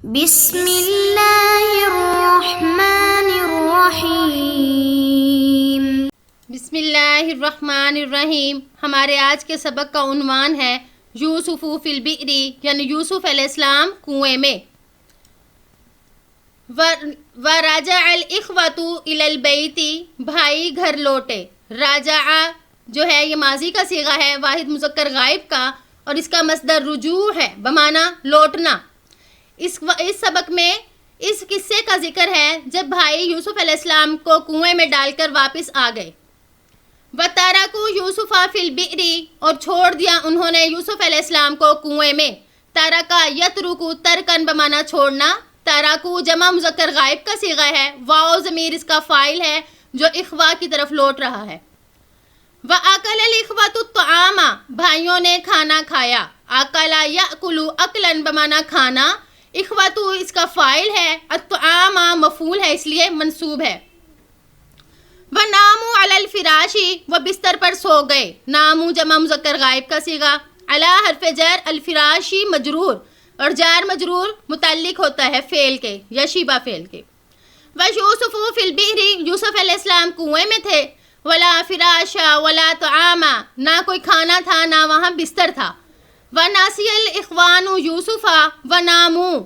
بسم اللہ الرحمن الرحیم۔ بسم اللہ الرحمن الرحیم۔ ہمارے آج کے سبق کا عنوان ہے یوسف فی البئر، یعنی یوسف علیہ السلام کنویں میں۔ وَرَجَعَ الْإِخْوَةُ إِلَى الْبَيْتِ، بھائی گھر لوٹے۔ راجع جو ہے یہ ماضی کا صیغہ ہے واحد مذکر غائب کا، اور اس کا مصدر رجوع ہے بمعنی لوٹنا۔ اس سبق میں اس قصے کا ذکر ہے جب بھائی یوسف علیہ السلام کو کنویں میں ڈال کر واپس آ گئے۔ وَتَرَكُوا يُوسُفَ فِي الْبِئْرِ، اور چھوڑ دیا انہوں نے یوسف علیہ السلام کو کنویں میں۔ تَرَكَ يَتْرُكُ تَرْكًا بمعنی چھوڑنا۔ تَرَكُوا جمع مذکر غائب کا صیغہ ہے، واو ضمیر اس کا فاعل ہے جو اخوا کی طرف لوٹ رہا ہے۔ وَأَكَلَ الْإِخْوَةُ الطَّعَامَ، بھائیوں نے کھانا کھایا۔ أَكَلَ يَأْكُلُ أَكْلًا بمعنی کھانا، اخواتو اس کا فاعل ہے، الطعام مفعول ہے اس لیے منصوب ہے۔ وَنَامُوا عَلَى الْفِرَاشِ، وہ بستر پر سو گئے۔ نامو جمع مذکر غائب کا صیغہ، علی حرف جر، الفراشی مجرور، اور جار مجرور متعلق ہوتا ہے فعل کے یا شبہ فعل کے۔ وَيُوسُفُ فِي الْبِئْرِ، یوسف علیہ السلام کنویں میں تھے۔ وَلَا فِرَاشَ وَلَا طَعَامَ، نہ کوئی کھانا تھا نہ وہاں بستر تھا۔ وَنَاسِيَ الْإِخْوَانُ يُوسُفَ وَنَامُوا،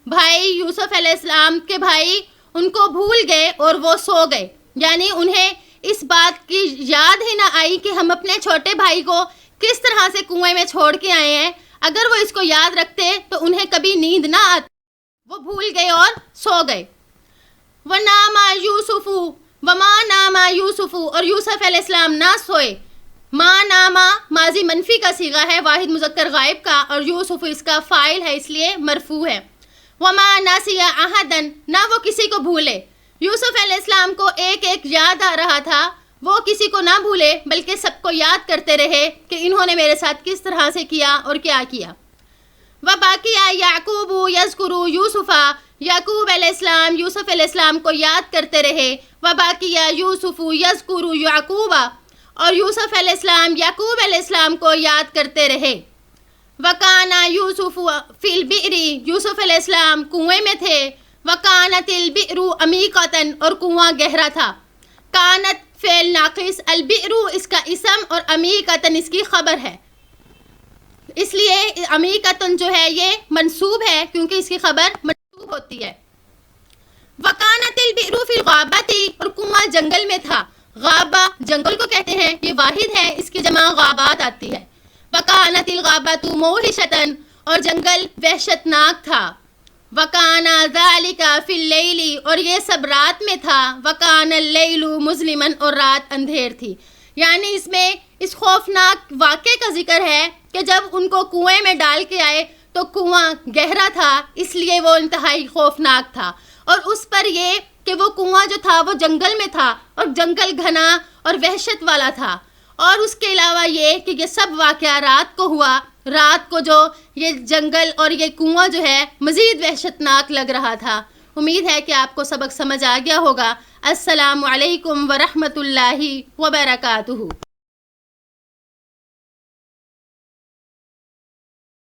بھائی یوسف علیہ السلام کے بھائی ان کو بھول گئے اور وہ سو گئے، یعنی انہیں اس بات کی یاد ہی نہ آئی کہ ہم اپنے چھوٹے بھائی کو کس طرح سے کنویں میں چھوڑ کے آئے ہیں۔ اگر وہ اس کو یاد رکھتے تو انہیں کبھی نیند نہ آتی، وہ بھول گئے اور سو گئے۔ وَنَامَ يُوسُفُ وَمَا نَامَ يُوسُفُ، اور یوسف علیہ السلام نہ سوئے۔ ما ناما ماضی منفی کا صیغہ ہے واحد مذکر غائب کا، اور یوسف اس کا فاعل ہے اس لیے مرفوع ہے۔ وما ناسیہ احدن، نہ وہ کسی کو بھولے۔ یوسف علیہ السلام کو ایک ایک یاد آ رہا تھا، وہ کسی کو نہ بھولے بلکہ سب کو یاد کرتے رہے کہ انہوں نے میرے ساتھ کس طرح سے کیا اور کیا کیا۔ وباقیہ یعقوب یذکر یوسف، یعقوب علیہ السلام یوسف علیہ السلام کو یاد کرتے رہے۔ وباقیہ یوسف یذکر یعقوب، اور یوسف علیہ السلام یعقوب علیہ السلام کو یاد کرتے رہے۔ وَكَانَ يُوسُفُ فِي الْبِئْرِ، یوسف علیہ السلام کنویں میں تھے۔ وَكَانَتِ الْبِئْرُ عَمِيقَةً، اور کنواں گہرا تھا۔ کانت فعل ناقص، البئر اس کا اسم اور عمیقۃً اس کی خبر ہے، اس لیے عمیقۃً جو ہے یہ منصوب ہے کیونکہ اس کی خبر منصوب ہوتی ہے۔ وَكَانَتِ الْبِئْرُ فِي الْغَابَةِ، اور کنواں جنگل میں تھا۔ غابہ جنگل کو کہتے ہیں، یہ واحد ہے، اس کی جمع غابات آتی ہے۔ وَكَانَتِ الْغَابَةُ مُوحِشَةً، اور جنگل وحشت ناک تھا۔ وَكَانَ ذَلِكَ فِي اللَّيْلِ، اور یہ سب رات میں تھا۔ وَكَانَ اللَّيْلُ مُظْلِمًا، اور رات اندھیر تھی۔ یعنی اس میں اس خوفناک واقعے کا ذکر ہے کہ جب ان کو کنویں میں ڈال کے آئے تو کنواں گہرا تھا، اس لیے وہ انتہائی خوفناک تھا، اور اس پر یہ کہ وہ کنواں جو تھا وہ جنگل میں تھا اور جنگل گھنا اور وحشت والا تھا، اور اس کے علاوہ یہ کہ یہ سب واقعہ رات کو ہوا۔ رات کو جو یہ جنگل اور یہ کنواں جو ہے مزید وحشتناک لگ رہا تھا۔ امید ہے کہ آپ کو سبق سمجھ آ گیا ہوگا۔ السلام علیکم ورحمۃ اللہ وبرکاتہ۔